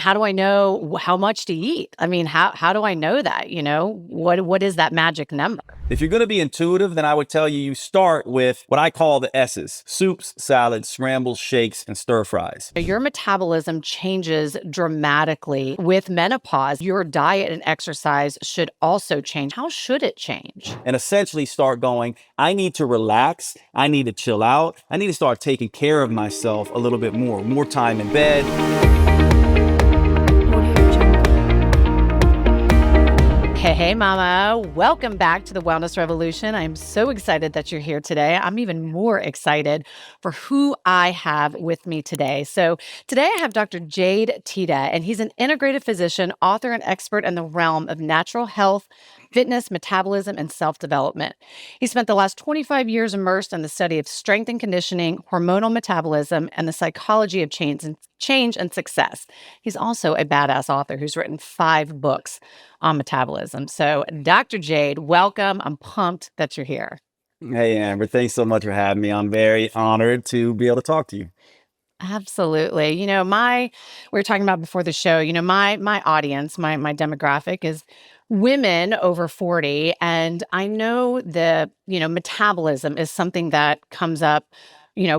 how do I know how much to eat? I mean, how do I know that? What is that magic number? If you're going to be intuitive, then I would tell you, you start with what I call the S's: soups, salads, scrambles, shakes, and stir fries. Your metabolism changes dramatically with menopause. Your diet and exercise should also change. How should it change? And essentially start going, I need to relax. I need to chill out. I need to start taking care of myself a little bit more time in bed. Hey, mama. Welcome back to the Wellness Revolution. I'm so excited that you're here today. I'm even more excited for who I have with me today. So today I have Dr. Jade Teta, and he's an integrative physician, author, and expert in the realm of natural health, fitness, metabolism, and self-development. He spent the last 25 years immersed in the study of strength and conditioning, hormonal metabolism, and the psychology of change and success. He's also a badass author who's written 5 books on metabolism. So, Dr. Jade, welcome. I'm pumped that you're here. Hey, Amber, thanks so much for having me. I'm very honored to be able to talk to you. Absolutely. We were talking about before the show, my audience, my demographic is women over 40. And I know metabolism is something that comes up,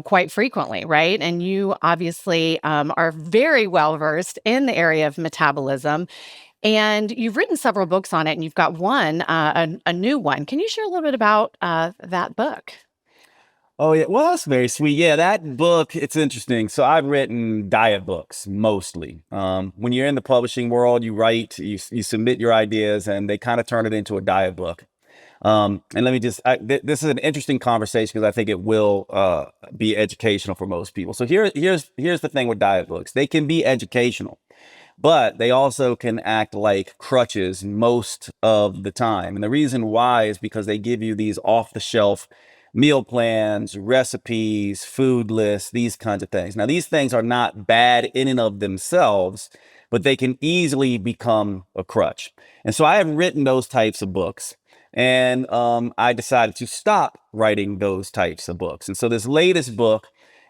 quite frequently, right? And you obviously are very well versed in the area of metabolism. And you've written several books on it, and you've got one, a new one. Can you share a little bit about that book? Oh, yeah. Well, that's very sweet. Yeah, that book, it's interesting. So I've written diet books mostly. When you're in the publishing world, you write, you submit your ideas, and they kind of turn it into a diet book. And let me just, this is an interesting conversation because I think it will be educational for most people. So here's the thing with diet books. They can be educational, but they also can act like crutches most of the time. And the reason why is because they give you these off-the-shelf meal plans, recipes, food lists, these kinds of things. Now, these things are not bad in and of themselves, but they can easily become a crutch. And so I have written those types of books. And I decided to stop writing those types of books. And so this latest book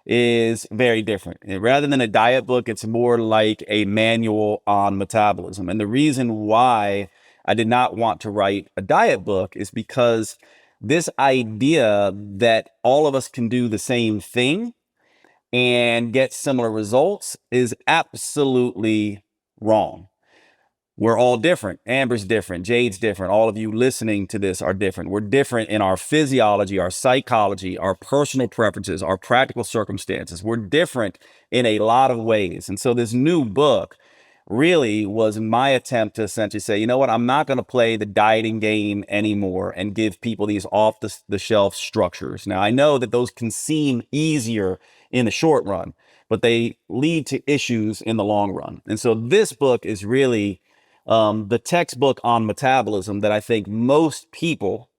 is very different. And rather than a diet book, it's more like a manual on metabolism. And the reason why I did not want to write a diet book is because this idea that all of us can do the same thing and get similar results is absolutely wrong. We're all different. Amber's different. Jade's different. All of you listening to this are different. We're different in our physiology, our psychology, our personal preferences, our practical circumstances. We're different in a lot of ways. And so this new book really was my attempt to essentially say, you know what, I'm not going to play the dieting game anymore and give people these off the shelf structures. Now, I know that those can seem easier in the short run, but they lead to issues in the long run. And so this book is really the textbook on metabolism that I think most people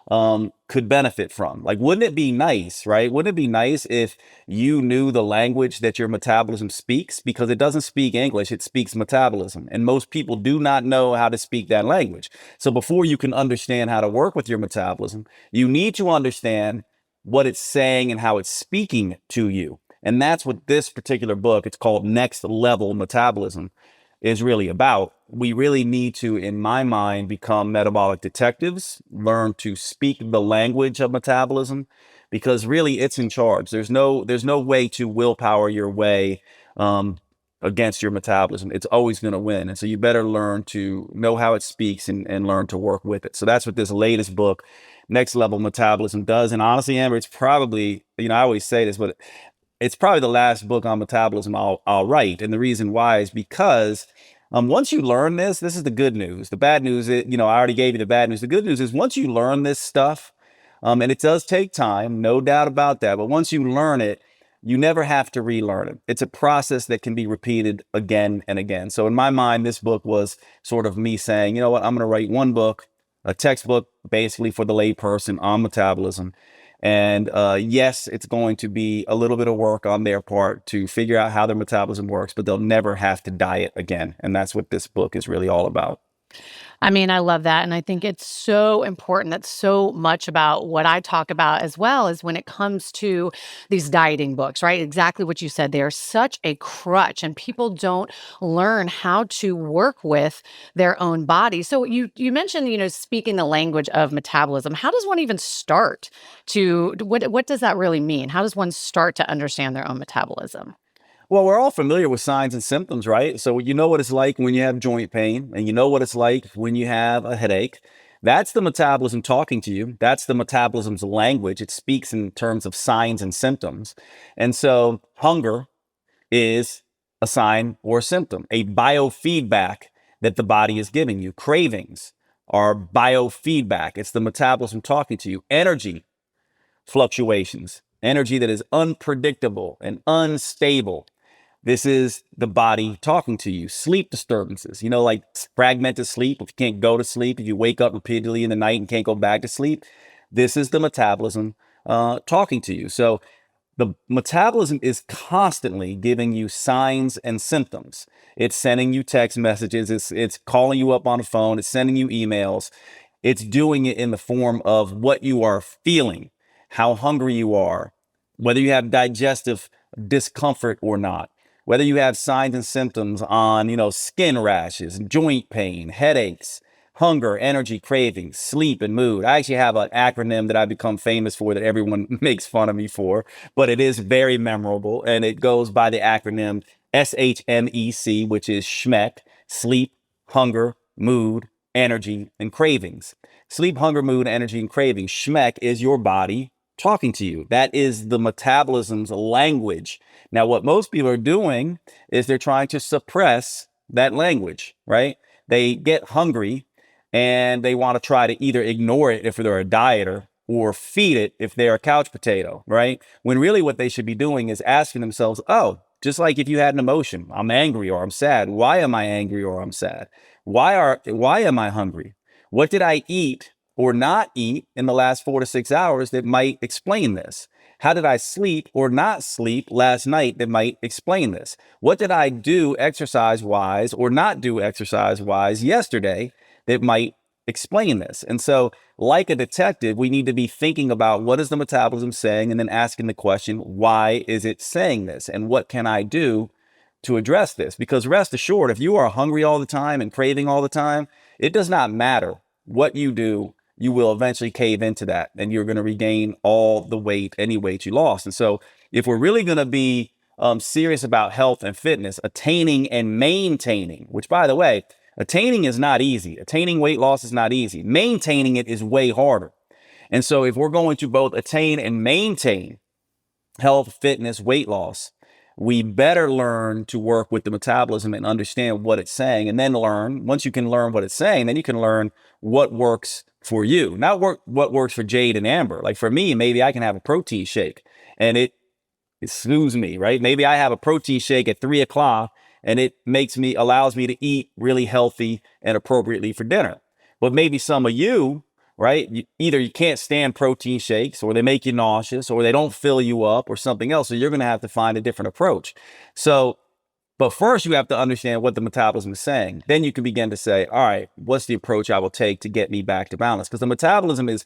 could benefit from. Like, wouldn't it be nice, right? Wouldn't it be nice if you knew the language that your metabolism speaks? Because it doesn't speak English, it speaks metabolism. And most people do not know how to speak that language. So before you can understand how to work with your metabolism, you need to understand what it's saying and how it's speaking to you. And that's what this particular book, it's called Next Level Metabolism, is really about. We really need to, in my mind, become metabolic detectives, learn to speak the language of metabolism, because really it's in charge. There's no way to willpower your way against your metabolism. It's always going to win. And so you better learn to know how it speaks and learn to work with it. So that's what this latest book, Next Level Metabolism, does. And honestly, Amber, it's probably, I always say this, but it's probably the last book on metabolism I'll write. And the reason why is because once you learn this is the good news. The bad news is, I already gave you the bad news. The good news is once you learn this stuff, and it does take time, no doubt about that. But once you learn it, you never have to relearn it. It's a process that can be repeated again and again. So in my mind, this book was sort of me saying, you know what, I'm going to write one book, a textbook basically for the layperson on metabolism. And yes, it's going to be a little bit of work on their part to figure out how their metabolism works, but they'll never have to diet again. And that's what this book is really all about. I mean, I love that. And I think it's so important. That's so much about what I talk about as well as when it comes to these dieting books, right? Exactly what you said. They are such a crutch and people don't learn how to work with their own body. So you mentioned, speaking the language of metabolism. How does one even start to what does that really mean? How does one start to understand their own metabolism? Well, we're all familiar with signs and symptoms, right? So you know what it's like when you have joint pain, and you know what it's like when you have a headache. That's the metabolism talking to you. That's the metabolism's language. It speaks in terms of signs and symptoms. And so hunger is a sign or a symptom, a biofeedback that the body is giving you. Cravings are biofeedback. It's the metabolism talking to you. Energy fluctuations, energy that is unpredictable and unstable. This is the body talking to you. Sleep disturbances, like fragmented sleep. If you can't go to sleep, if you wake up repeatedly in the night and can't go back to sleep, this is the metabolism talking to you. So the metabolism is constantly giving you signs and symptoms. It's sending you text messages. It's calling you up on the phone. It's sending you emails. It's doing it in the form of what you are feeling, how hungry you are, whether you have digestive discomfort or not, whether you have signs and symptoms on, skin rashes, joint pain, headaches, hunger, energy, cravings, sleep, and mood. I actually have an acronym that I've become famous for that everyone makes fun of me for, but it is very memorable. And it goes by the acronym SHMEC, which is SHMEC, sleep, hunger, mood, energy, and cravings. Sleep, hunger, mood, energy, and cravings. SHMEC is your body talking to you. That is the metabolism's language. Now, what most people are doing is they're trying to suppress that language, right? They get hungry and they want to try to either ignore it if they're a dieter or feed it if they're a couch potato, right? When really what they should be doing is asking themselves, oh, just like if you had an emotion, I'm angry or I'm sad. Why am I angry or I'm sad? Why am I hungry? What did I eat or not eat in the last 4 to 6 hours that might explain this? How did I sleep or not sleep last night that might explain this? What did I do exercise wise or not do exercise wise yesterday that might explain this? And so, like a detective, we need to be thinking about what is the metabolism saying and then asking the question, why is it saying this? And what can I do to address this? Because rest assured, if you are hungry all the time and craving all the time, it does not matter what you do, you will eventually cave into that and you're going to regain all the weight, any weight you lost. And so if we're really going to be serious about health and fitness, attaining and maintaining, which by the way, attaining is not easy. Attaining weight loss is not easy. Maintaining it is way harder. And so if we're going to both attain and maintain health, fitness, weight loss, we better learn to work with the metabolism and understand what it's saying. And then once you can learn what it's saying, then you can learn what works for you, not what works for Jade and Amber. Like for me, maybe I can have a protein shake and it soothes me, right? Maybe I have a protein shake at 3 o'clock and it allows me to eat really healthy and appropriately for dinner. But maybe some of you, right? Either you can't stand protein shakes or they make you nauseous or they don't fill you up or something else. So you're going to have to find a different approach. So, but first you have to understand what the metabolism is saying. Then you can begin to say, all right, what's the approach I will take to get me back to balance? Because the metabolism its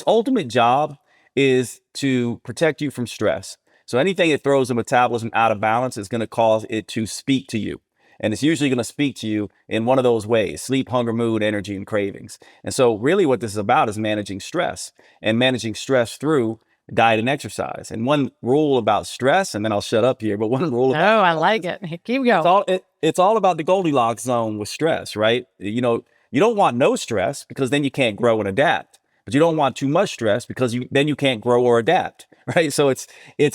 ultimate job is to protect you from stress. So anything that throws the metabolism out of balance is going to cause it to speak to you. And it's usually going to speak to you in one of those ways: sleep, hunger, mood, energy, and cravings. And so really what this is about is managing stress through diet and exercise. And one rule about stress, and then I'll shut up here, but one rule about I like it. Keep going. it's all about the Goldilocks zone with stress, right? You don't want no stress because then you can't grow and adapt. But you don't want too much stress because then you can't grow or adapt, right? So it's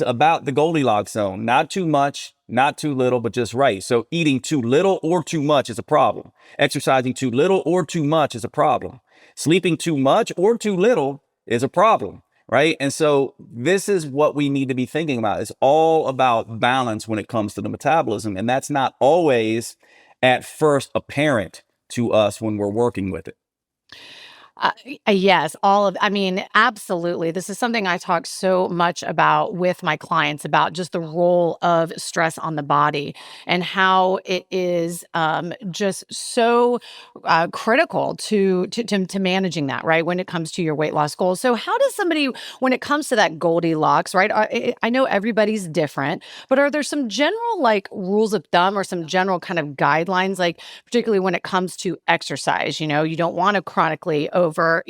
about the Goldilocks zone, not too much, not too little, but just right. So eating too little or too much is a problem. Exercising too little or too much is a problem. Sleeping too much or too little is a problem, right? And so this is what we need to be thinking about. It's all about balance when it comes to the metabolism. And that's not always at first apparent to us when we're working with it. Uh, yes, I mean, absolutely. This is something I talk so much about with my clients about just the role of stress on the body and how it is just so critical to managing that, right? When it comes to your weight loss goals. So, how does somebody, when it comes to that Goldilocks, right? I know everybody's different, but are there some general like rules of thumb or some general kind of guidelines, like particularly when it comes to exercise? You don't want to chronically over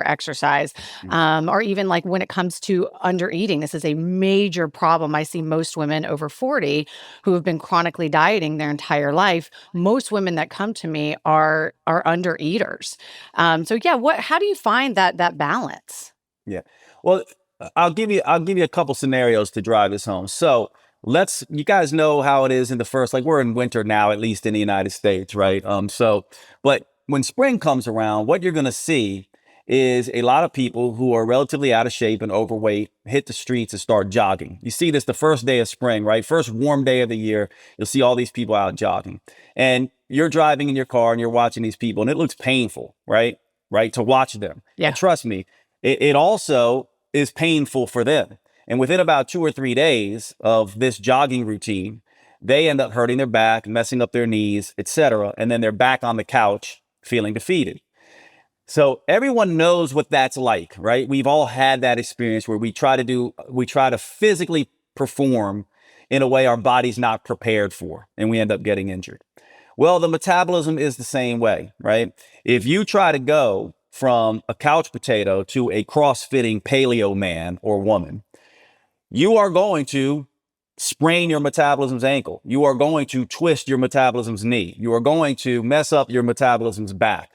exercise, or even like when it comes to under eating. This is a major problem. I see most women over 40 who have been chronically dieting their entire life. Most women that come to me are under eaters. So yeah, how do you find that balance? Yeah. Well, I'll give you a couple scenarios to drive this home. So you guys know how it is in the first, like we're in winter now, at least in the United States, right? But when spring comes around, what you're gonna see is a lot of people who are relatively out of shape and overweight hit the streets and start jogging. You see this the first day of spring, right? First warm day of the year, you'll see all these people out jogging. And you're driving in your car and you're watching these people, and it looks painful, right? Right, to watch them. And Yeah. trust me, it also is painful for them. And within about 2 or 3 days of this jogging routine, they end up hurting their back, messing up their knees, etc. And then they're back on the couch feeling defeated. So everyone knows what that's like, right? We've all had that experience where we try to physically perform in a way our body's not prepared for, and we end up getting injured. Well, the metabolism is the same way, right? If you try to go from a couch potato to a cross-fitting paleo man or woman, you are going to sprain your metabolism's ankle. You are going to twist your metabolism's knee. You are going to mess up your metabolism's back.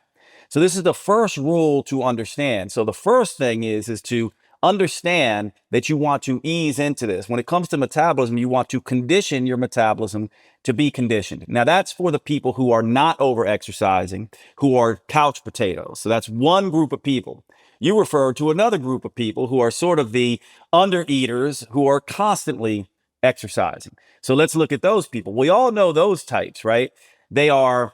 So this is the first rule to understand. So the first thing is to understand that you want to ease into this. When it comes to metabolism, you want to condition your metabolism to be conditioned. Now that's for the people who are not over exercising, who are couch potatoes. So that's one group of people. You refer to another group of people who are sort of the under eaters who are constantly exercising. So let's look at those people. We all know those types, right? They are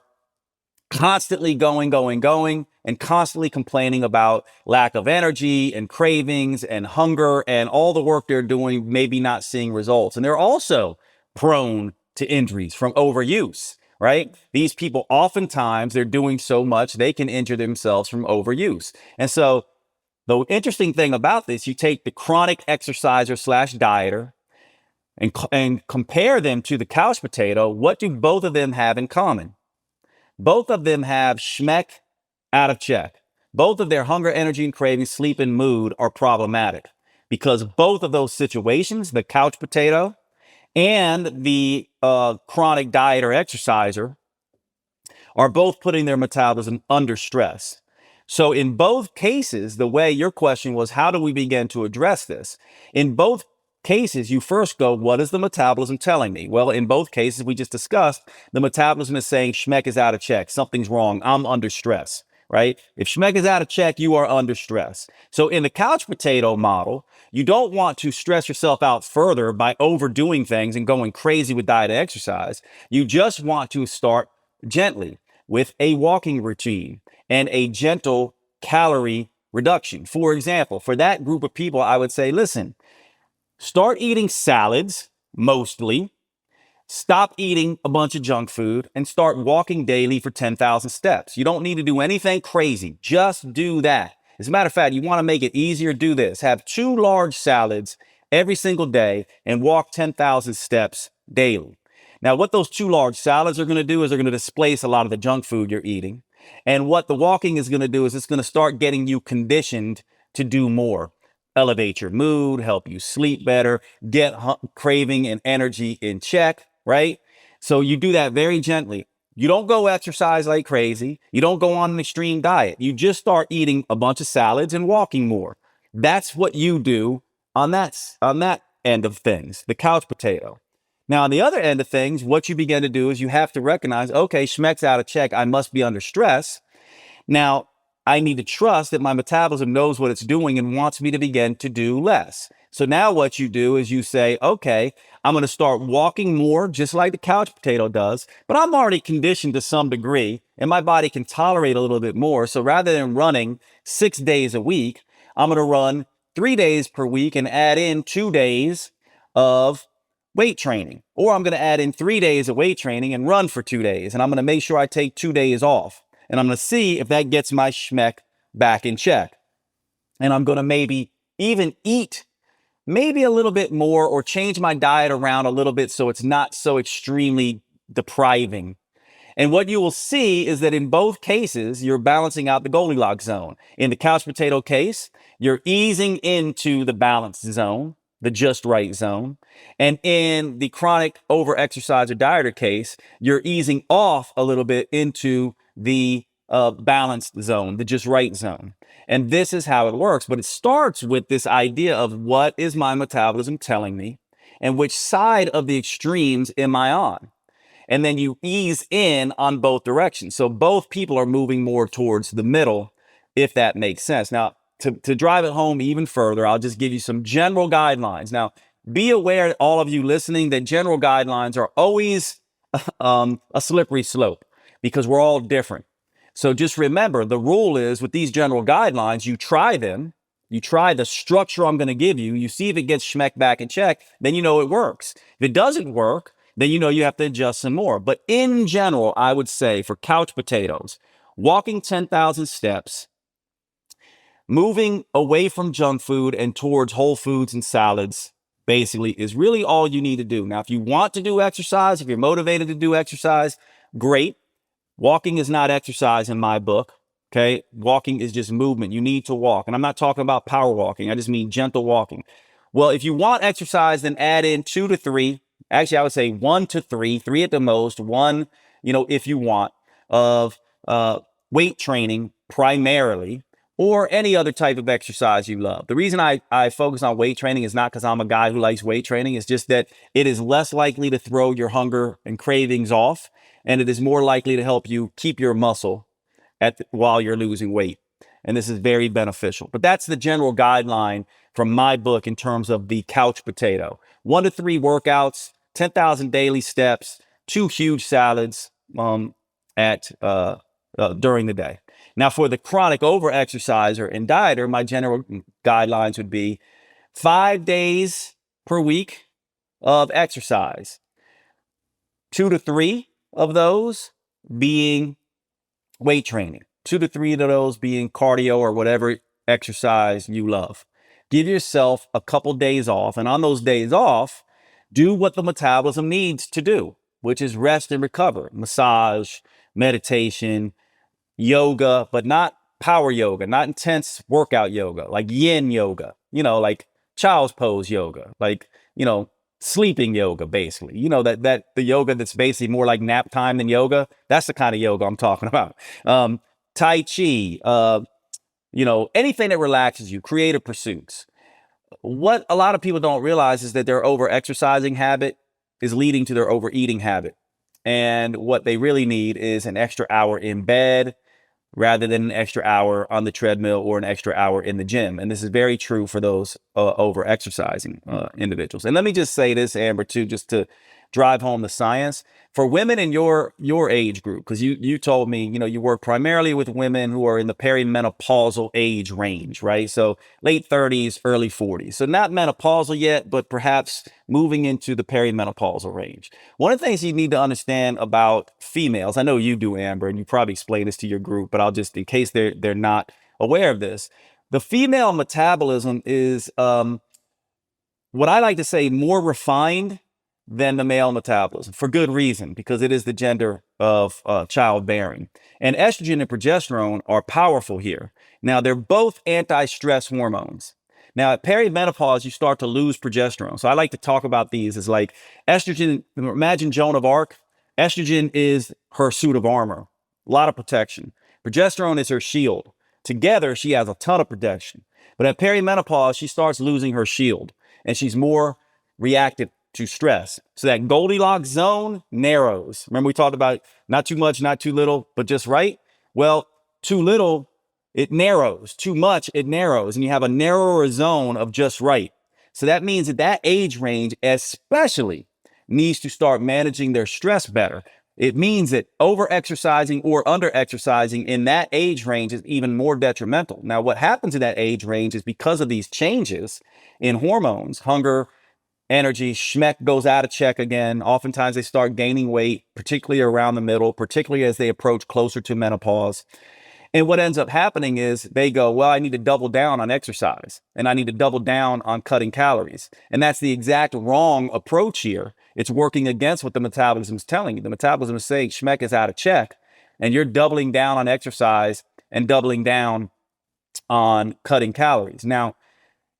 constantly going, and constantly complaining about lack of energy and cravings and hunger and all the work they're doing, maybe not seeing results. And they're also prone to injuries from overuse, right? These people, oftentimes, they're doing so much, they can injure themselves from overuse. And so the interesting thing about this, you take the chronic exerciser slash dieter and compare them to the couch potato. What do both of them have in common? Both of them have SHMEC out of check. Both of their hunger, energy, and craving, sleep, and mood are problematic because both of those situations, the couch potato and the chronic diet or exerciser, are both putting their metabolism under stress. So in both cases, the way your question was, how do we begin to address this? In both cases, you first go, what is the metabolism telling me? Well, in both cases we just discussed, the metabolism is saying SHMEC is out of check. Something's wrong. I'm under stress, right? If SHMEC is out of check, you are under stress. So in the couch potato model, you don't want to stress yourself out further by overdoing things and going crazy with diet and exercise. You just want to start gently with a walking routine and a gentle calorie reduction. For example, for that group of people, I would say, listen, start eating salads mostly. Stop eating a bunch of junk food and start walking daily for 10,000 steps. You don't need to do anything crazy. Just do that. As a matter of fact, you want to make it easier, do this. Have 2 large salads every single day and walk 10,000 steps daily. Now, what those 2 large salads are going to do is they're going to displace a lot of the junk food you're eating. And what the walking is going to do is it's going to start getting you conditioned to do more. Elevate your mood, help you sleep better, get craving and energy in check, right? So you do that very gently. You don't go exercise like crazy. You don't go on an extreme diet. You just start eating a bunch of salads and walking more. That's what you do on that end of things, the couch potato. Now, on the other end of things, what you begin to do is you have to recognize, okay, SHMEC's out of check. I must be under stress. Now, I need to trust that my metabolism knows what it's doing and wants me to begin to do less. So now what you do is you say, okay, I'm going to start walking more, just like the couch potato does, but I'm already conditioned to some degree and my body can tolerate a little bit more. So rather than running 6 days a week, I'm going to run 3 days per week and add in 2 days of weight training. Or I'm going to add in 3 days of weight training and run for 2 days. And I'm going to make sure I take 2 days off. And I'm going to see if that gets my SHMEC back in check. And I'm going to maybe even eat maybe a little bit more or change my diet around a little bit so it's not so extremely depriving. And what you will see is that in both cases, you're balancing out the Goldilocks zone. In the couch potato case, you're easing into the balanced zone, the just right zone. And in the chronic overexercise or dieter case, you're easing off a little bit into the balanced zone, the just right zone. And this is how it works. But it starts with this idea of what is my metabolism telling me and which side of the extremes am I on? And then you ease in on both directions. So both people are moving more towards the middle, if that makes sense. Now, to drive it home even further, I'll just give you some general guidelines. Now, be aware, all of you listening, that general guidelines are always a slippery slope because we're all different. So just remember, the rule is with these general guidelines, you try them. You try the structure I'm going to give you. You see if it gets SHMEC back in check, then you know it works. If it doesn't work, then you know you have to adjust some more. But in general, I would say for couch potatoes, walking 10,000 steps, moving away from junk food and towards whole foods and salads, basically, is really all you need to do. Now, if you want to do exercise, if you're motivated to do exercise, great. Walking is not exercise in my book. Okay. Walking is just movement. You need to walk. And I'm not talking about power walking. I just mean gentle walking. Well, if you want exercise, then add in 2 to 3. Actually, I would say 1 to 3, 3 at the most, 1, if you want, of weight training primarily, or any other type of exercise you love. The reason I focus on weight training is not because I'm a guy who likes weight training. It's just that it is less likely to throw your hunger and cravings off, and it is more likely to help you keep your muscle while you're losing weight. And this is very beneficial. But that's the general guideline from my book in terms of the couch potato. 1 to 3 workouts, 10,000 daily steps, 2 huge salads during the day. Now, for the chronic overexerciser and dieter, my general guidelines would be 5 days per week of exercise, 2 to 3 of those being weight training, 2 to 3 of those being cardio or whatever exercise you love. Give yourself a couple days off, and on those days off, do what the metabolism needs to do, which is rest and recover, massage, meditation, yoga, but not power yoga, not intense workout yoga, like yin yoga, like child's pose yoga, like, sleeping yoga, basically, that the yoga that's basically more like nap time than yoga. That's the kind of yoga I'm talking about. Tai Chi, anything that relaxes you, creative pursuits. What a lot of people don't realize is that their over-exercising habit is leading to their overeating habit. And what they really need is an extra hour in bed rather than an extra hour on the treadmill or an extra hour in the gym. And this is very true for those over-exercising individuals. And let me just say this, Amber, too, just to drive home the science. For women in your age group, because you told me, you work primarily with women who are in the perimenopausal age range, right? So late 30s, early 40s. So not menopausal yet, but perhaps moving into the perimenopausal range. One of the things you need to understand about females, I know you do, Amber, and you probably explain this to your group, but I'll just, in case they're not aware of this, the female metabolism is what I like to say more refined than the male metabolism, for good reason, because it is the gender of childbearing. And estrogen and progesterone are powerful here. Now, they're both anti-stress hormones. Now, at perimenopause, you start to lose progesterone. So I like to talk about these as like estrogen. Imagine Joan of Arc. Estrogen is her suit of armor, a lot of protection. Progesterone is her shield. Together, she has a ton of protection. But at perimenopause, she starts losing her shield, and she's more reactive to stress. So that Goldilocks zone narrows. Remember we talked about not too much, not too little, but just right? Well, too little it narrows. Too much, it narrows, and you have a narrower zone of just right. So that means that that age range especially needs to start managing their stress better. It means that over exercising or under exercising in that age range is even more detrimental. Now, what happens in that age range is because of these changes in hormones, hunger, energy, SHMEC goes out of check again. Oftentimes they start gaining weight, particularly around the middle, particularly as they approach closer to menopause. And what ends up happening is they go, well, I need to double down on exercise and I need to double down on cutting calories. And that's the exact wrong approach here. It's working against what the metabolism is telling you. The metabolism is saying SHMEC is out of check and you're doubling down on exercise and doubling down on cutting calories. Now,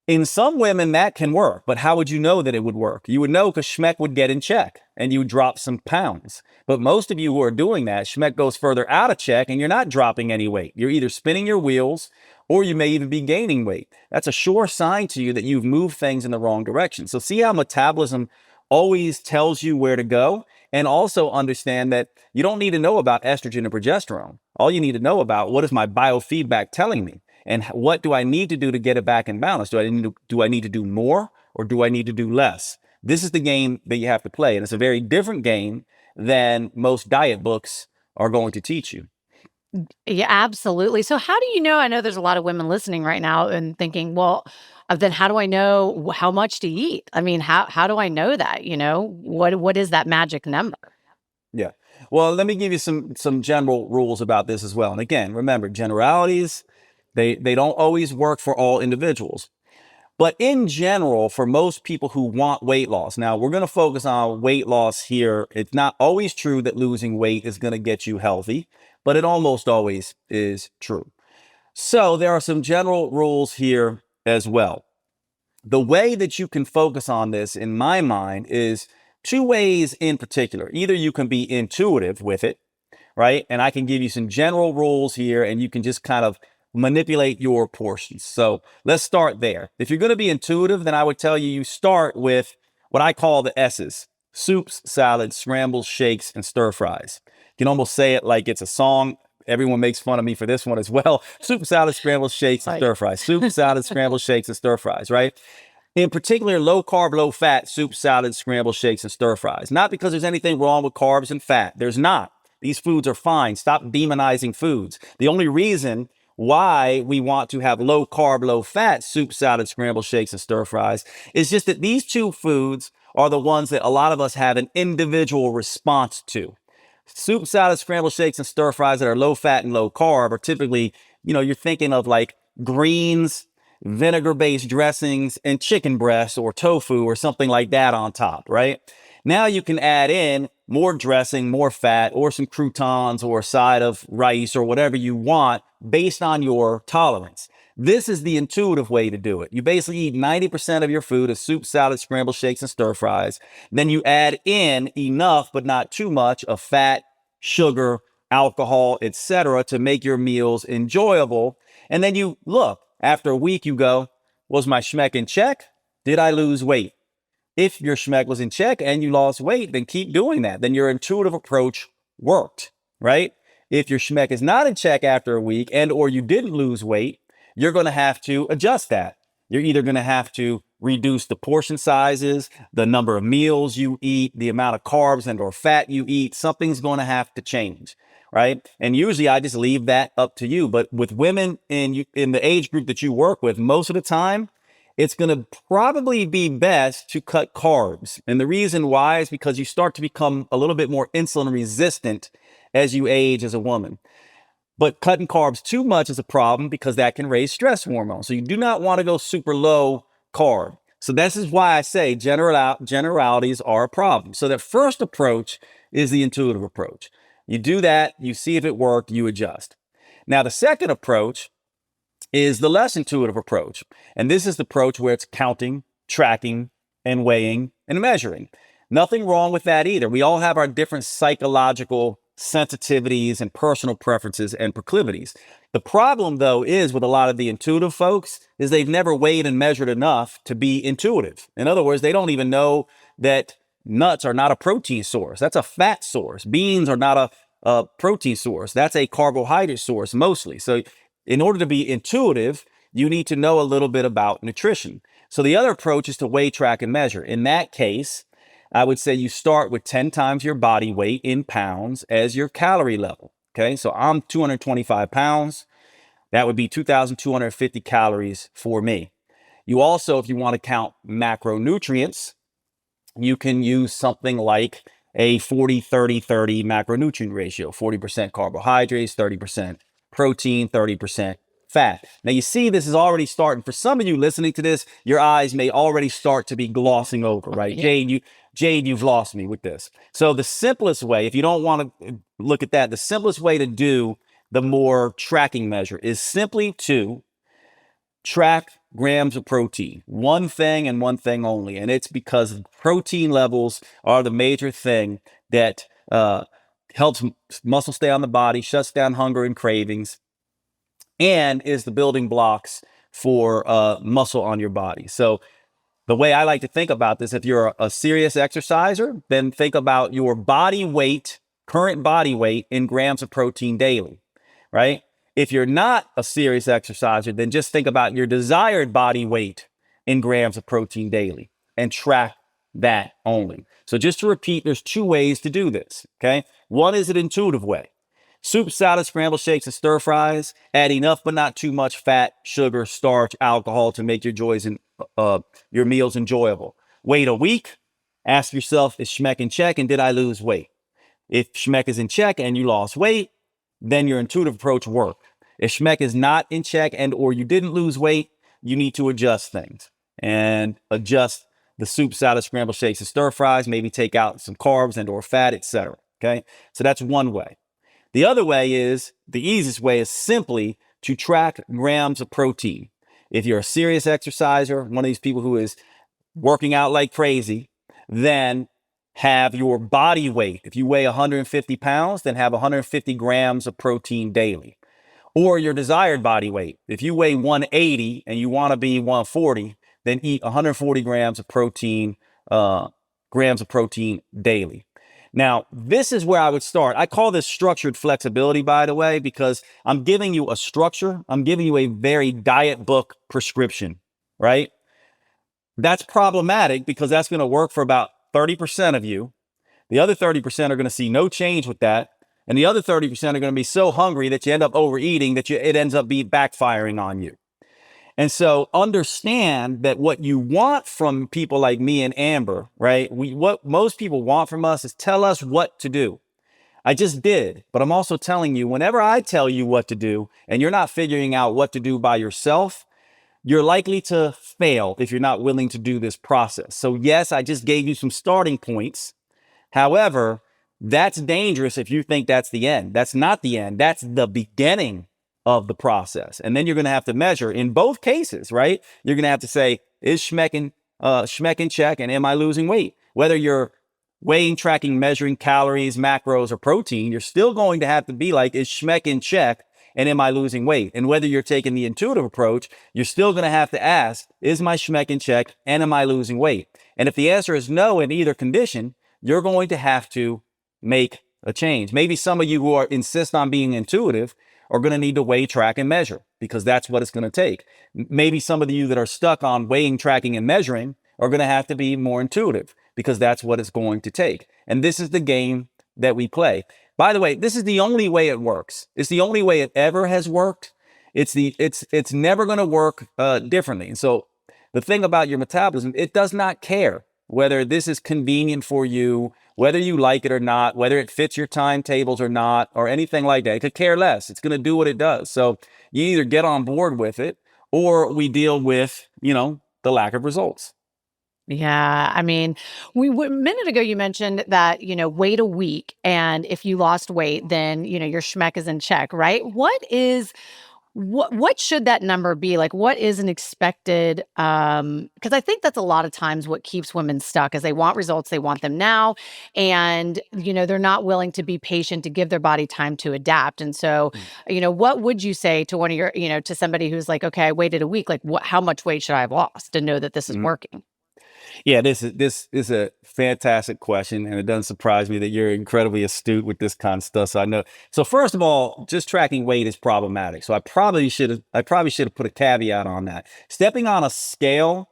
in some women, that can work, but how would you know that it would work? You would know because SHMEC would get in check and you would drop some pounds. But most of you who are doing that, SHMEC goes further out of check and you're not dropping any weight. You're either spinning your wheels or you may even be gaining weight. That's a sure sign to you that you've moved things in the wrong direction. So see how metabolism always tells you where to go? And also understand that you don't need to know about estrogen and progesterone. All you need to know about what is my biofeedback telling me? And what do I need to do to get it back in balance? Do I need to do more or do I need to do less? This is the game that you have to play. And it's a very different game than most diet books are going to teach you. Yeah, absolutely. So how do you know? I know there's a lot of women listening right now and thinking, well, then how do I know how much to eat? I mean, how do I know that? What is that magic number? Yeah. Well, let me give you some general rules about this as well. And again, remember, generalities, they don't always work for all individuals. But in general, for most people who want weight loss, now we're going to focus on weight loss here. It's not always true that losing weight is going to get you healthy, but it almost always is true. So there are some general rules here as well. The way that you can focus on this, in my mind, is two ways in particular. Either you can be intuitive with it, right? And I can give you some general rules here and you can just kind of manipulate your portions. So let's start there. If you're going to be intuitive, then I would tell you, you start with what I call the S's: soups, salads, scrambles, shakes, and stir fries. You can almost say it like it's a song. Everyone makes fun of me for this one as well. Soup, salad, scrambles, shakes, and stir fries. Soup, salad, scrambles, shakes, and stir fries, right? In particular, low carb, low fat, soup, salad, scramble shakes, and stir fries. Not because there's anything wrong with carbs and fat. There's not. These foods are fine. Stop demonizing foods. The only reason why we want to have low carb, low fat soup, salad, scramble shakes, and stir fries is just that these two foods are the ones that a lot of us have an individual response to. Soup, salad, scramble shakes, and stir fries that are low fat and low carb are typically, you're thinking of like greens, vinegar-based dressings, and chicken breasts or tofu or something like that on top, right? Now you can add in more dressing, more fat, or some croutons or a side of rice or whatever you want based on your tolerance. This is the intuitive way to do it. You basically eat 90% of your food as soup, salad, scramble shakes, and stir fries. Then you add in enough, but not too much, of fat, sugar, alcohol, etc., to make your meals enjoyable. And then you look, after a week, you go, was my SHMEC in check? Did I lose weight? If your SHMEC was in check and you lost weight, then keep doing that. Then your intuitive approach worked, right? If your SHMEC is not in check after a week and or you didn't lose weight, you're going to have to adjust that. You're either going to have to reduce the portion sizes, the number of meals you eat, the amount of carbs and or fat you eat. Something's going to have to change, right? And usually I just leave that up to you. But with women in the age group that you work with, most of the time, it's going to probably be best to cut carbs. And the reason why is because you start to become a little bit more insulin resistant as you age as a woman. But cutting carbs too much is a problem because that can raise stress hormones. So you do not want to go super low carb. So this is why I say generalities are a problem. So the first approach is the intuitive approach. You do that, you see if it worked, you adjust. Now, the second approach is the less intuitive approach. And this is the approach where it's counting, tracking, and weighing and measuring. Nothing wrong with that either. We all have our different psychological sensitivities and personal preferences and proclivities. The problem, though, is with a lot of the intuitive folks is they've never weighed and measured enough to be intuitive. In other words, they don't even know that nuts are not a protein source. That's a fat source. Beans are not a protein source. That's a carbohydrate source mostly. So In order to be intuitive, you need to know a little bit about nutrition. So the other approach is to weigh, track, and measure. In that case, I would say you start with 10 times your body weight in pounds as your calorie level. Okay, so I'm 225 pounds. That would be 2,250 calories for me. You also, if you want to count macronutrients, you can use something like a 40-30-30 macronutrient ratio, 40% carbohydrates, 30% protein, 30% fat. Now you see this is already starting. For some of you listening to this, your eyes may already start to be glossing over, right? Yeah. Jade, you've lost me with this. So the simplest way, if you don't want to look at that, the simplest way to do the more tracking measure is simply to track grams of protein, one thing and one thing only. And it's because protein levels are the major thing that helps muscle stay on the body, shuts down hunger and cravings, and is the building blocks for muscle on your body. So the way I like to think about this, if you're a serious exerciser, then think about your body weight, current body weight in grams of protein daily, right? If you're not a serious exerciser, then just think about your desired body weight in grams of protein daily and track that only. So just to repeat, there's two ways to do this, okay? One is an intuitive way. Soup, salad, scrambled shakes, and stir fries. Add enough but not too much fat, sugar, starch, alcohol to make your meals enjoyable. Wait a week. Ask yourself, is SHMEC in check and did I lose weight? If SHMEC is in check and you lost weight, then your intuitive approach worked. If SHMEC is not in check and or you didn't lose weight, you need to adjust things and adjust the soup, salad, scrambled shakes, and stir fries. Maybe take out some carbs and or fat, etc. Okay, so that's one way. The other way is, the easiest way is simply to track grams of protein. If you're a serious exerciser, one of these people who is working out like crazy, then have your body weight. If you weigh 150 pounds, then have 150 grams of protein daily. Or your desired body weight. If you weigh 180 and you want to be 140, then eat 140 grams of protein daily. Now, this is where I would start. I call this structured flexibility, by the way, because I'm giving you a structure. I'm giving you a very diet book prescription, right? That's problematic because that's going to work for about 30% of you. The other 30% are going to see no change with that. And the other 30% are going to be so hungry that you end up overeating that it ends up backfiring on you. And so understand that what you want from people like me and Amber, right? What most people want from us is tell us what to do. I just did, but I'm also telling you, whenever I tell you what to do and you're not figuring out what to do by yourself, you're likely to fail if you're not willing to do this process. So yes, I just gave you some starting points. However, that's dangerous if you think that's the end. That's not the end. That's the beginning of the process. And then you're going to have to measure in both cases, right? You're going to have to say, is SHMEC in check and am I losing weight? Whether you're weighing, tracking, measuring calories, macros, or protein, you're still going to have to be like, is SHMEC in check and am I losing weight? And whether you're taking the intuitive approach, you're still going to have to ask, is my SHMEC in check and am I losing weight? And if the answer is no in either condition, you're going to have to make a change. Maybe some of you who insist on being intuitive are going to need to weigh, track, and measure because that's what it's going to take. Maybe some of you that are stuck on weighing, tracking, and measuring are going to have to be more intuitive because that's what it's going to take. And this is the game that we play. By the way, this is the only way it works. It's the only way it ever has worked. It's never going to work differently. And so the thing about your metabolism, it does not care whether this is convenient for you, whether you like it or not, whether it fits your timetables or not, or anything like that. It could care less. It's going to do what it does. So you either get on board with it or we deal with, the lack of results. Yeah. I mean, a minute ago, you mentioned that, wait a week. And if you lost weight, then, your SHMEC is in check, right? What should that number be? Like, what is an expected, because I think that's a lot of times what keeps women stuck is they want results, they want them now. And, they're not willing to be patient to give their body time to adapt. And so, what would you say to one of your, to somebody who's like, okay, I waited a week, like how much weight should I have lost to know that this is working? Yeah, this is a fantastic question, and it doesn't surprise me that you're incredibly astute with this kind of stuff. So I know. So first of all, just tracking weight is problematic. So I probably should have put a caveat on that. Stepping on a scale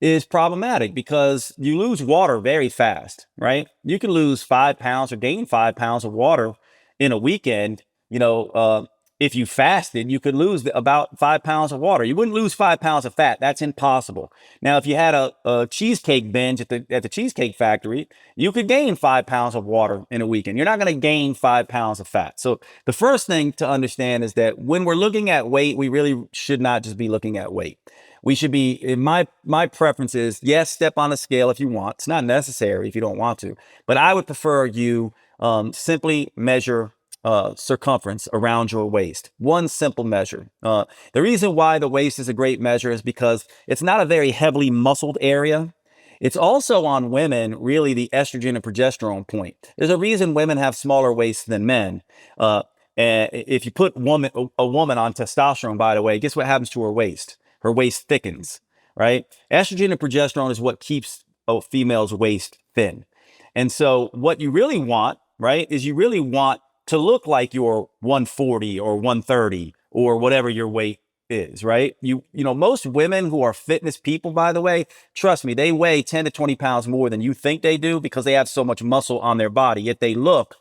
is problematic because you lose water very fast, right? You can lose 5 pounds or gain 5 pounds of water in a weekend. You know, if you fasted, you could lose about 5 pounds of water. You wouldn't lose 5 pounds of fat. That's impossible. Now, if you had a cheesecake binge at the Cheesecake Factory, you could gain 5 pounds of water in a weekend. You're not going to gain 5 pounds of fat. So the first thing to understand is that when we're looking at weight, we really should not just be looking at weight. We should be, in my preference is, yes, step on a scale if you want. It's not necessary if you don't want to, but I would prefer you simply measure circumference around your waist. One simple measure. The reason why the waist is a great measure is because it's not a very heavily muscled area. It's also on women, really the estrogen and progesterone point. There's a reason women have smaller waists than men. And if you put a woman on testosterone, by the way, guess what happens to her waist? Her waist thickens, right? Estrogen and progesterone is what keeps a female's waist thin. And so what you really want, right, is you really want to look like you're 140 or 130 or whatever your weight is, right? You know, most women who are fitness people, by the way, trust me, they weigh 10 to 20 pounds more than you think they do because they have so much muscle on their body, yet they look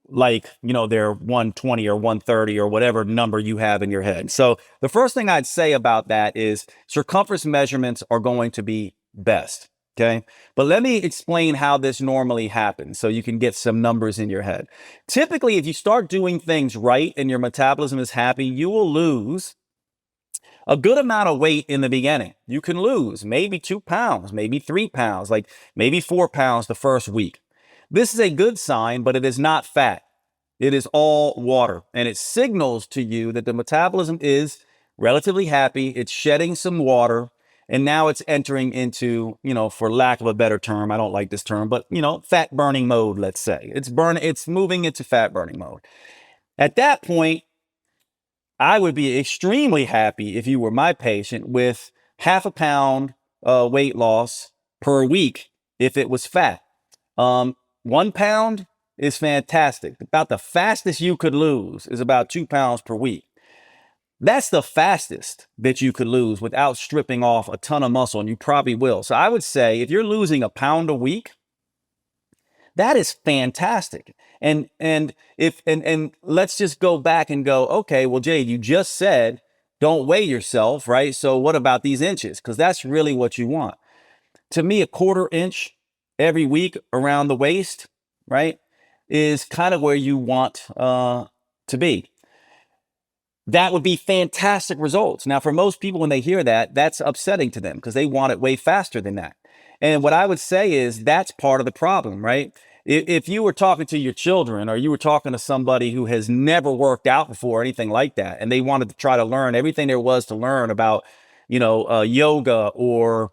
like, you know, they're 120 or 130 or whatever number you have in your head. So the first thing I'd say about that is circumference measurements are going to be best. Okay. But let me explain how this normally happens so you can get some numbers in your head. Typically, if you start doing things right and your metabolism is happy, you will lose a good amount of weight in the beginning. You can lose maybe 2 pounds, maybe 3 pounds, like maybe 4 pounds the first week. This is a good sign, but it is not fat. It is all water. And it signals to you that the metabolism is relatively happy. It's shedding some water. And now it's entering into, you know, for lack of a better term, I don't like this term, but, you know, fat burning mode, let's say. It's moving into fat burning mode. At that point, I would be extremely happy if you were my patient with half a pound weight loss per week if it was fat. 1 pound is fantastic. About the fastest you could lose is about 2 pounds per week. That's the fastest that you could lose without stripping off a ton of muscle, and you probably will. So I would say if you're losing a pound a week, that is fantastic. And let's just go back and go, okay, well, Jade, you just said don't weigh yourself, right? So what about these inches? Because that's really what you want. To me, a quarter inch every week around the waist, right, is kind of where you want to be. That would be fantastic results. Now, for most people, when they hear that, that's upsetting to them because they want it way faster than that. And what I would say is that's part of the problem, right? If you were talking to your children or you were talking to somebody who has never worked out before or anything like that, and they wanted to try to learn everything there was to learn about, you know, yoga or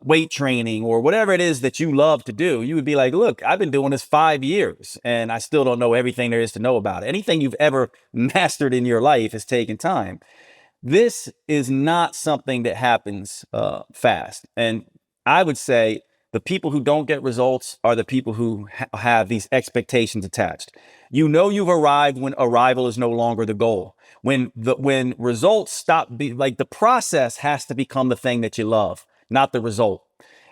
weight training or whatever it is that you love to do, you would be like, look, I've been doing this 5 years and I still don't know everything there is to know about it. Anything you've ever mastered in your life has taken time. This is not something that happens fast. And I would say the people who don't get results are the people who have these expectations attached. You know you've arrived when arrival is no longer the goal. When results stop, like the process has to become the thing that you love, not the result.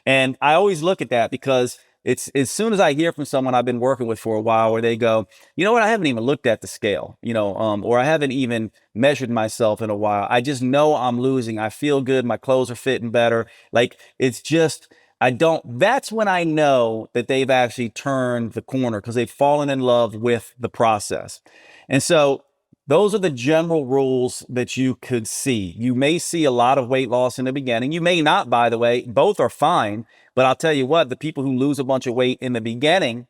And I always look at that because it's as soon as I hear from someone I've been working with for a while where they go, you know what, I haven't even looked at the scale, you know, or I haven't even measured myself in a while. I just know I'm losing. I feel good. My clothes are fitting better. Like it's just, that's when I know that they've actually turned the corner because they've fallen in love with the process. And so those are the general rules that you could see. You may see a lot of weight loss in the beginning. You may not, by the way. Both are fine. But I'll tell you what, the people who lose a bunch of weight in the beginning,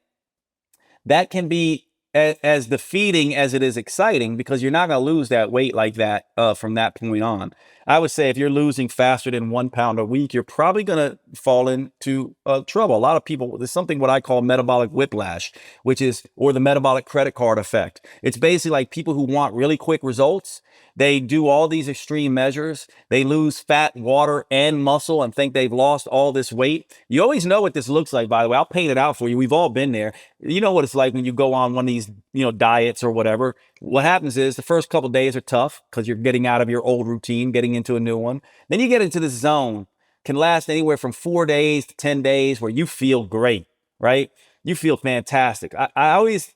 that can be as defeating as it is exciting, because you're not going to lose that weight like that from that point on. I would say if you're losing faster than 1 pound a week, you're probably going to fall into trouble. A lot of people, there's something what I call metabolic whiplash, which is, or the metabolic credit card effect. It's basically like people who want really quick results. They do all these extreme measures. They lose fat, water, and muscle and think they've lost all this weight. You always know what this looks like, by the way. I'll paint it out for you. We've all been there. You know what it's like when you go on one of these, diets or whatever. What happens is the first couple of days are tough because you're getting out of your old routine, getting into a new one. Then you get into this zone, can last anywhere from 4 days to 10 days where you feel great, right? You feel fantastic. I always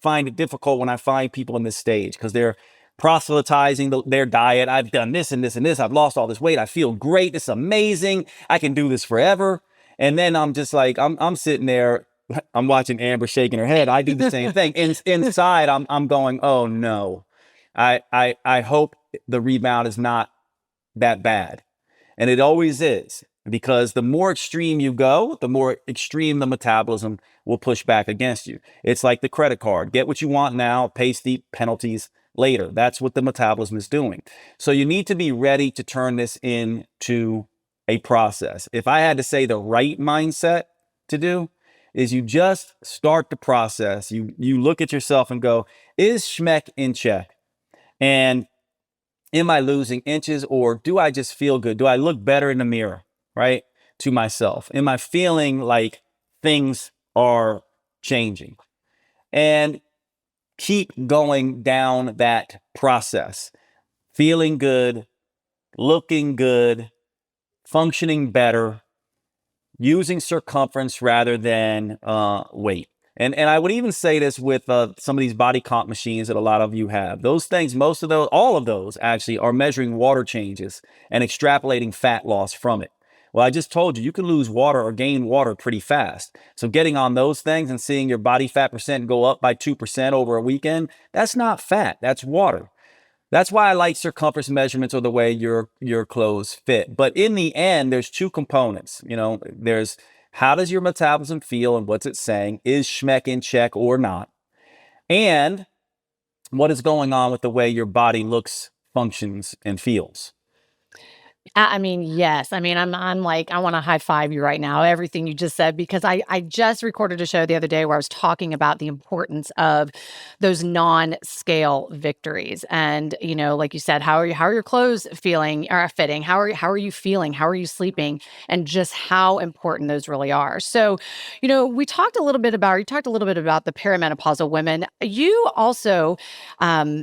find it difficult when I find people in this stage because they're proselytizing their diet. I've done this and this and this. I've lost all this weight. I feel great. It's amazing. I can do this forever. And then I'm just like, I'm sitting there. I'm watching Amber shaking her head. I do the same thing. Inside, I'm going, oh no. I hope the rebound is not that bad. And it always is, because the more extreme you go, the more extreme the metabolism will push back against you. It's like the credit card. Get what you want now, pay steep penalties later. That's what the metabolism is doing. So you need to be ready to turn this into a process. If I had to say the right mindset to do is you just start the process. You look at yourself and go, is SHMEC in check? And am I losing inches, or do I just feel good? Do I look better in the mirror, right? To myself? Am I feeling like things are changing? And keep going down that process. Feeling good, looking good, functioning better, using circumference rather than weight. And I would even say this with some of these body comp machines that a lot of you have. Those things, most of those, all of those actually are measuring water changes and extrapolating fat loss from it. Well, I just told you, you can lose water or gain water pretty fast. So getting on those things and seeing your body fat percent go up by 2% over a weekend, that's not fat, that's water. That's why I like circumference measurements, or the way your clothes fit. But in the end, there's two components. There's how does your metabolism feel and what's it saying? Is SHMEC in check or not? And what is going on with the way your body looks, functions, and feels? I mean, yes. I mean, I'm like, I want to high five you right now, everything you just said, because I just recorded a show the other day where I was talking about the importance of those non-scale victories. And, like you said, how are your clothes feeling or fitting? How are you feeling? How are you sleeping? And just how important those really are. So, you talked a little bit about the perimenopausal women. You also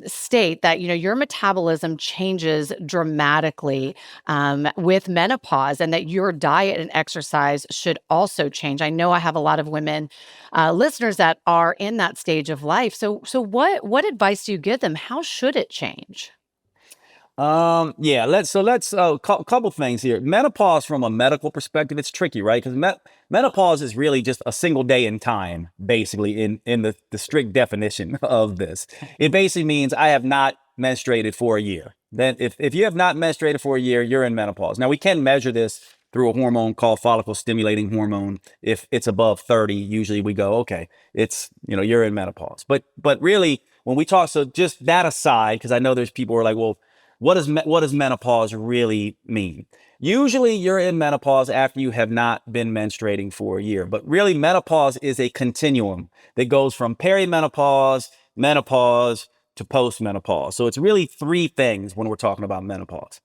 state that, your metabolism changes dramatically with menopause, and that your diet and exercise should also change. I know I have a lot of women listeners that are in that stage of life. So what advice do you give them? How should it change? Yeah, let's couple things here. Menopause, from a medical perspective, it's tricky, right? Because menopause is really just a single day in time, basically, in the strict definition of this. It basically means I have not menstruated for a year. Then if you have not menstruated for a year, you're in menopause. Now, we can measure this through a hormone called follicle stimulating hormone. If it's above 30, usually we go, okay, it's, you're in menopause. But really, when we talk, so just that aside, because I know there's people who are like, well, what does menopause really mean? Usually you're in menopause after you have not been menstruating for a year, but really menopause is a continuum that goes from perimenopause, menopause, to postmenopause. So it's really three things when we're talking about menopause.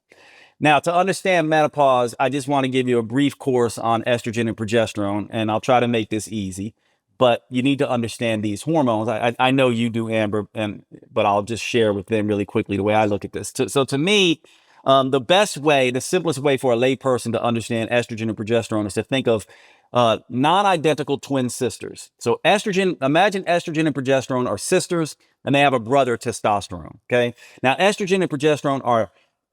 Now, to understand menopause, I just want to give you a brief course on estrogen and progesterone, and I'll try to make this easy. But you need to understand these hormones. I know you do, Amber, but I'll just share with them really quickly the way I look at this. So to me, the simplest way for a layperson to understand estrogen and progesterone is to think of non-identical twin sisters. So imagine estrogen and progesterone are sisters, and they have a brother, testosterone. Okay. Now, estrogen and progesterone are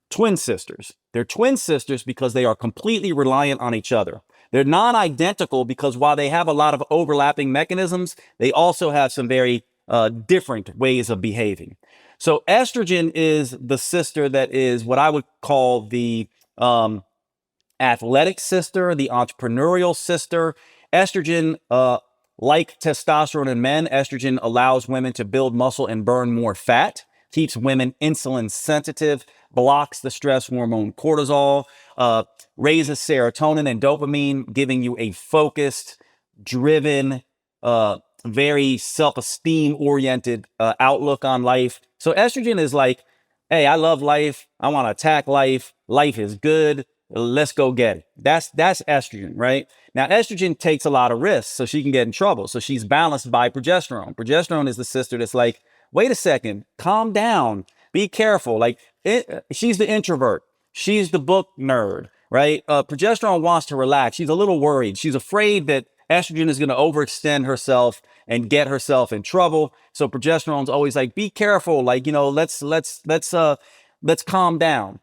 twin sisters. They're twin sisters because they are completely reliant on each other. They're non-identical because while they have a lot of overlapping mechanisms, they also have some very different ways of behaving. So estrogen is the sister that is what I would call the athletic sister, the entrepreneurial sister. Estrogen Like testosterone in men, estrogen allows women to build muscle and burn more fat, keeps women insulin sensitive, blocks the stress hormone cortisol, raises serotonin and dopamine, giving you a focused, driven, very self-esteem oriented outlook on life. So estrogen is like, hey, I love life. I want to attack life. Life is good. Let's go get it. That's estrogen, right? Now, estrogen takes a lot of risks, so she can get in trouble. So she's balanced by progesterone. Progesterone is the sister that's like, wait a second, calm down, be careful. Like, she's the introvert. She's the book nerd, right? Progesterone wants to relax. She's a little worried. She's afraid that estrogen is going to overextend herself and get herself in trouble. So progesterone's always like, be careful. Like, let's calm down.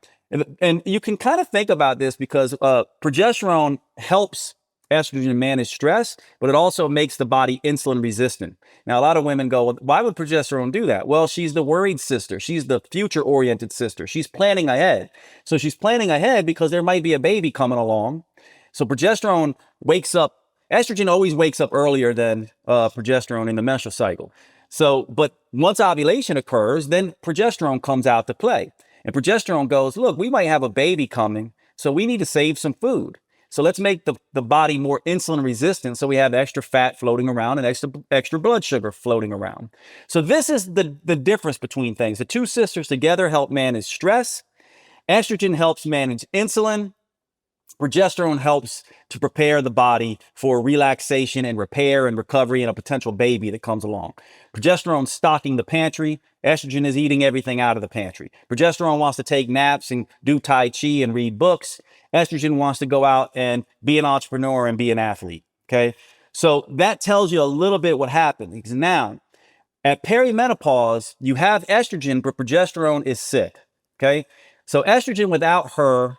And you can kind of think about this because progesterone helps estrogen manage stress, but it also makes the body insulin resistant. Now, a lot of women go, well, why would progesterone do that? Well, she's the worried sister. She's the future oriented sister. She's planning ahead. So she's planning ahead because there might be a baby coming along. So progesterone wakes up. Estrogen always wakes up earlier than progesterone in the menstrual cycle. So, but once ovulation occurs, then progesterone comes out to play. And progesterone goes, look, we might have a baby coming, so we need to save some food. So let's make the body more insulin resistant so we have extra fat floating around and extra blood sugar floating around. So this is the difference between things. The two sisters together help manage stress. Estrogen helps manage insulin. Progesterone helps to prepare the body for relaxation and repair and recovery and a potential baby that comes along. Progesterone's stocking the pantry. Estrogen is eating everything out of the pantry. Progesterone wants to take naps and do Tai Chi and read books. Estrogen wants to go out and be an entrepreneur and be an athlete. Okay. So that tells you a little bit what happens. Now, at perimenopause, you have estrogen, but progesterone is sick. Okay. So estrogen without her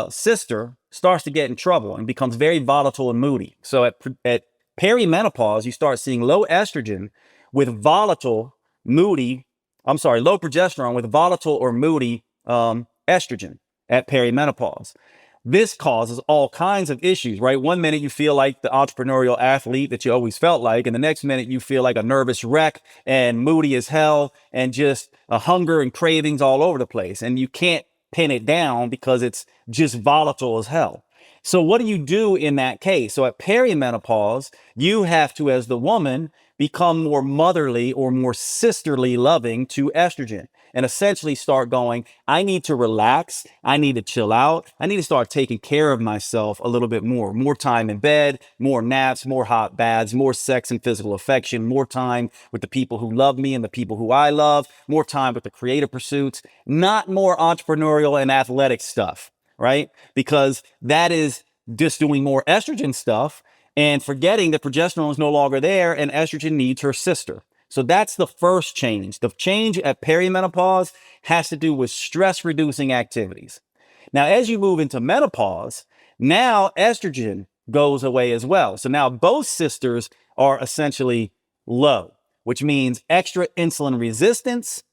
sister starts to get in trouble and becomes very volatile and moody. So at perimenopause, you start seeing low estrogen with low progesterone with volatile or moody estrogen at perimenopause. This causes all kinds of issues, right? One minute you feel like the entrepreneurial athlete that you always felt like, and the next minute you feel like a nervous wreck and moody as hell and just a hunger and cravings all over the place. And you can't pin it down because it's just volatile as hell. So what do you do in that case? So at perimenopause, you have to, as the woman, become more motherly or more sisterly loving to estrogen and essentially start going, I need to relax. I need to chill out. I need to start taking care of myself a little bit more time in bed, more naps, more hot baths, more sex and physical affection, more time with the people who love me and the people who I love, more time with the creative pursuits, not more entrepreneurial and athletic stuff, right? Because that is just doing more estrogen stuff and forgetting that progesterone is no longer there and estrogen needs her sister. So that's the first change. The change at perimenopause has to do with stress reducing activities. Now, as you move into menopause, now estrogen goes away as well. So now both sisters are essentially low, which means extra insulin resistance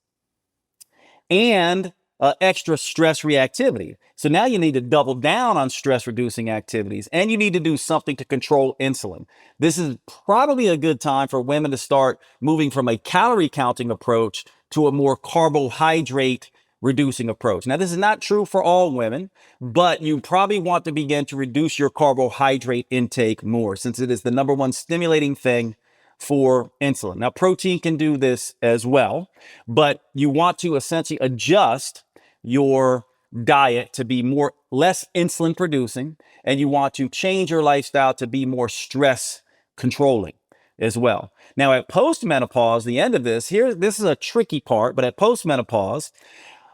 and extra stress reactivity. So now you need to double down on stress reducing activities and you need to do something to control insulin. This is probably a good time for women to start moving from a calorie counting approach to a more carbohydrate reducing approach. Now, this is not true for all women, but you probably want to begin to reduce your carbohydrate intake more since it is the number one stimulating thing for insulin. Now, protein can do this as well, but you want to essentially adjust your diet to be less insulin producing, and you want to change your lifestyle to be more stress controlling as well. Now, at postmenopause, the end of this is a tricky part, but at postmenopause,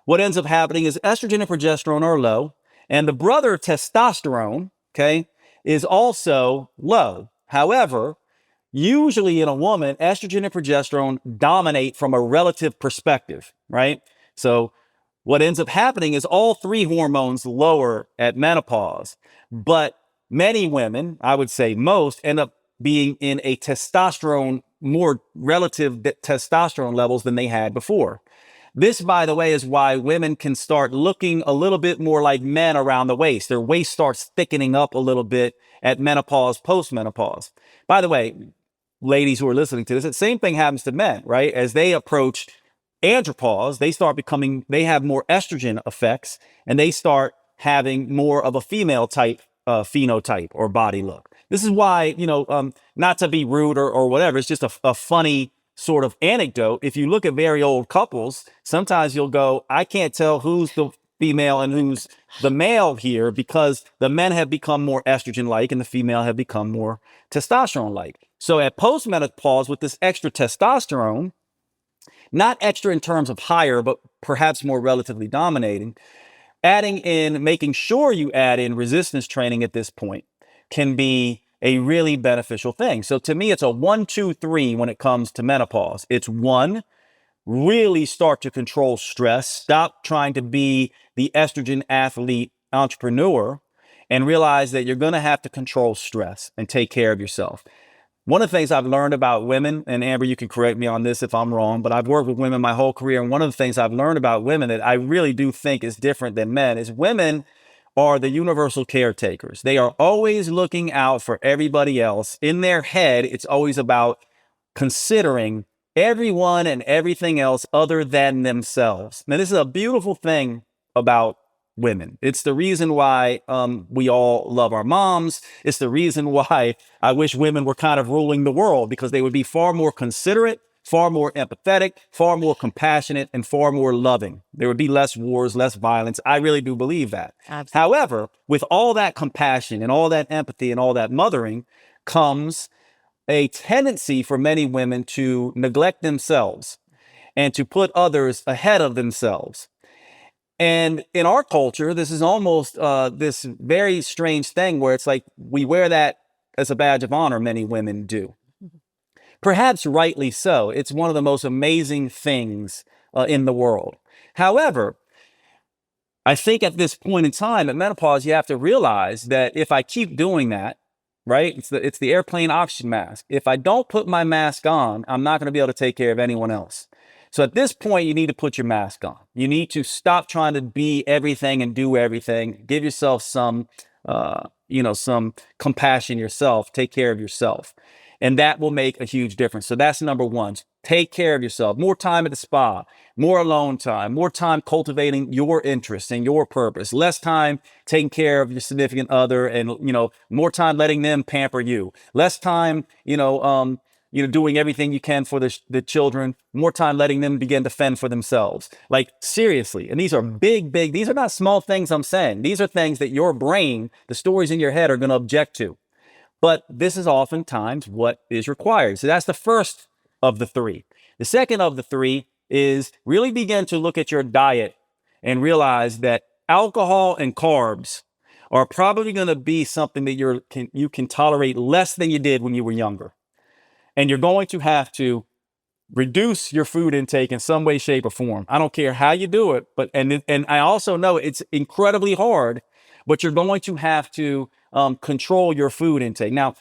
what ends up happening is estrogen and progesterone are low, and the brother testosterone, okay, is also low. However, usually in a woman, estrogen and progesterone dominate from a relative perspective, right? So what ends up happening is all three hormones lower at menopause, but many women, I would say most, end up being in a more relative testosterone levels than they had before. This, by the way, is why women can start looking a little bit more like men around the waist. Their waist starts thickening up a little bit at menopause, postmenopause. By the way, ladies who are listening to this, the same thing happens to men, right? As they approach andropause, they have more estrogen effects, and they start having more of a female type phenotype or body look. This is why, not to be rude or whatever, it's just a funny sort of anecdote. If you look at very old couples, sometimes you'll go, I can't tell who's the female and who's the male here, because the men have become more estrogen-like and the female have become more testosterone-like. So at postmenopause, with this extra testosterone, not extra in terms of higher, but perhaps more relatively dominating, making sure you add in resistance training at this point can be a really beneficial thing. So to me, it's a 1, 2, 3 when it comes to menopause. It's 1, really start to control stress. Stop trying to be the estrogen athlete entrepreneur and realize that you're going to have to control stress and take care of yourself. One of the things I've learned about women, and Amber, you can correct me on this if I'm wrong, but I've worked with women my whole career. And one of the things I've learned about women that I really do think is different than men is women are the universal caretakers. They are always looking out for everybody else. In their head, it's always about considering everyone and everything else other than themselves. Now, this is a beautiful thing about women. It's the reason why we all love our moms. It's the reason why I wish women were kind of ruling the world, because they would be far more considerate, far more empathetic, far more compassionate, and far more loving. There would be less wars, less violence. I really do believe that. Absolutely. However, with all that compassion and all that empathy and all that mothering comes a tendency for many women to neglect themselves and to put others ahead of themselves. And in our culture, this is almost this very strange thing where it's like we wear that as a badge of honor. Many women do. Perhaps rightly so. It's one of the most amazing things in the world. However, I think at this point in time, at menopause, you have to realize that if I keep doing that, right, it's the airplane oxygen mask. If I don't put my mask on, I'm not going to be able to take care of anyone else. So at this point, you need to put your mask on. You need to stop trying to be everything and do everything. Give yourself some compassion yourself. Take care of yourself. And that will make a huge difference. So that's number 1. Take care of yourself. More time at the spa, more alone time, more time cultivating your interests and your purpose, less time taking care of your significant other and, more time letting them pamper you, less time, doing everything you can for the children, more time letting them begin to fend for themselves. Like, seriously. And these are big, these are not small things I'm saying. These are things that your brain, the stories in your head, are going to object to. But this is oftentimes what is required. So that's the first of the 3. The second of the 3 is really begin to look at your diet and realize that alcohol and carbs are probably going to be something that you can tolerate less than you did when you were younger. And you're going to have to reduce your food intake in some way, shape, or form. I don't care how you do it, but and I also know it's incredibly hard, but you're going to have to control your food intake. Now,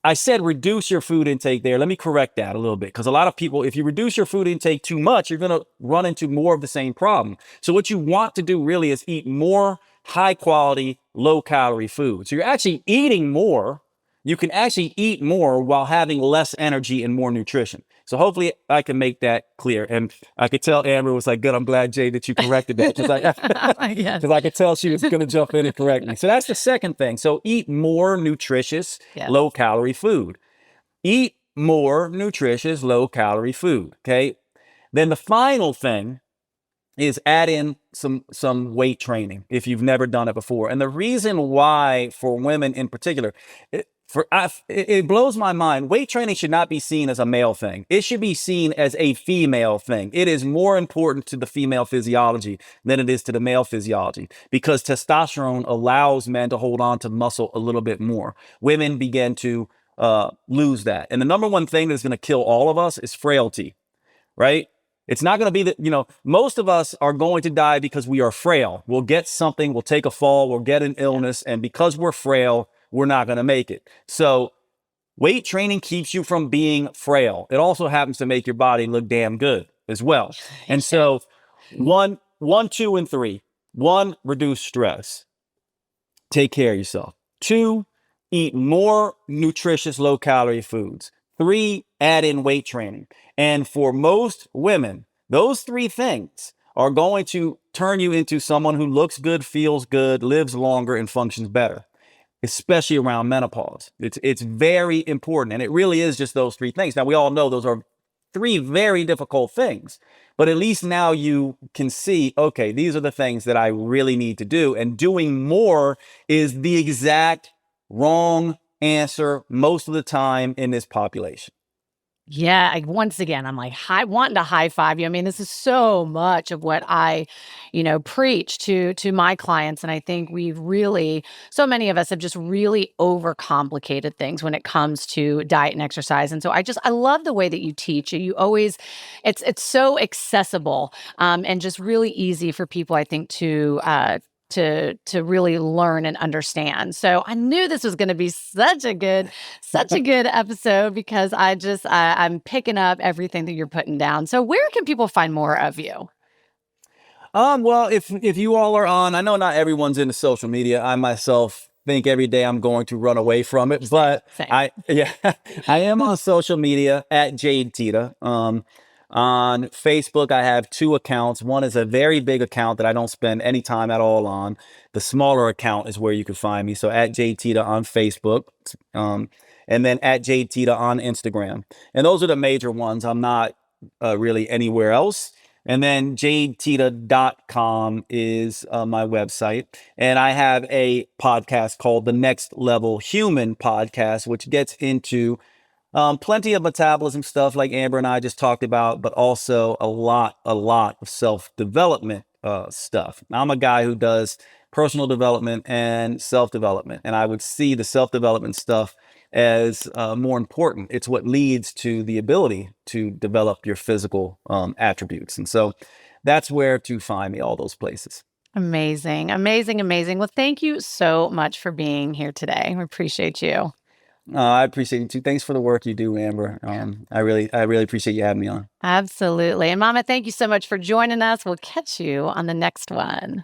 I said reduce your food intake there. Let me correct that a little bit, because a lot of people, if you reduce your food intake too much, you're going to run into more of the same problem. So what you want to do really is eat more high quality, low calorie food. So you're actually eating more. You can actually eat more while having less energy and more nutrition. So hopefully I can make that clear. And I could tell Amber was like, good, I'm glad, Jade, that you corrected that. Because yes. I could tell she was going to jump in and correct me. So that's the second thing. So eat more nutritious, low calorie food. Eat more nutritious, low calorie food. Okay. Then the final thing is add in some weight training if you've never done it before. And the reason why for women in particular, it blows my mind. Weight training should not be seen as a male thing. It should be seen as a female thing. It is more important to the female physiology than it is to the male physiology, because testosterone allows men to hold on to muscle a little bit more. Women begin to lose that. And the number one thing that's going to kill all of us is frailty, right? It's not going to be that, most of us are going to die because we are frail. We'll get something, we'll take a fall, we'll get an illness. And because we're frail, we're not going to make it. So weight training keeps you from being frail. It also happens to make your body look damn good as well. And so 1, 2, and 3. 1, reduce stress. Take care of yourself. 2, eat more nutritious, low calorie foods. 3, add in weight training. And for most women, those 3 things are going to turn you into someone who looks good, feels good, lives longer, and functions better, especially around menopause. It's very important. And it really is just those 3 things. Now, we all know those are 3 very difficult things, but at least now you can see, okay, these are the things that I really need to do. And doing more is the exact wrong answer most of the time in this population. Yeah, once again, I'm like wanting to high five you. I mean, this is so much of what I, preach to my clients, and I think we've really, so many of us have just really overcomplicated things when it comes to diet and exercise. And so I love the way that you teach. You always, it's so accessible, and just really easy for people, I think, to really learn and understand. So I knew this was going to be such a good episode because I'm picking up everything that you're putting down. So where can people find more of you? Well, if you all are on, I know not everyone's into social media. I myself think every day I'm going to run away from it, but Same. yeah, I am on social media at Jade Teta. On Facebook, I have 2 accounts. One is a very big account that I don't spend any time at all on. The smaller account is where you can find me. So at Jade Teta on Facebook, and then at Jade Teta on Instagram. And those are the major ones. I'm not really anywhere else. And then jadeteta.com is my website. And I have a podcast called the Next Level Human Podcast, which gets into plenty of metabolism stuff like Amber and I just talked about, but also a lot of self-development stuff. I'm a guy who does personal development and self-development, and I would see the self-development stuff as more important. It's what leads to the ability to develop your physical attributes. And so that's where to find me, all those places. Amazing, amazing, amazing. Well, thank you so much for being here today. We appreciate you. I appreciate you too. Thanks for the work you do, Amber. I really appreciate you having me on. Absolutely. And Mama, thank you so much for joining us. We'll catch you on the next one.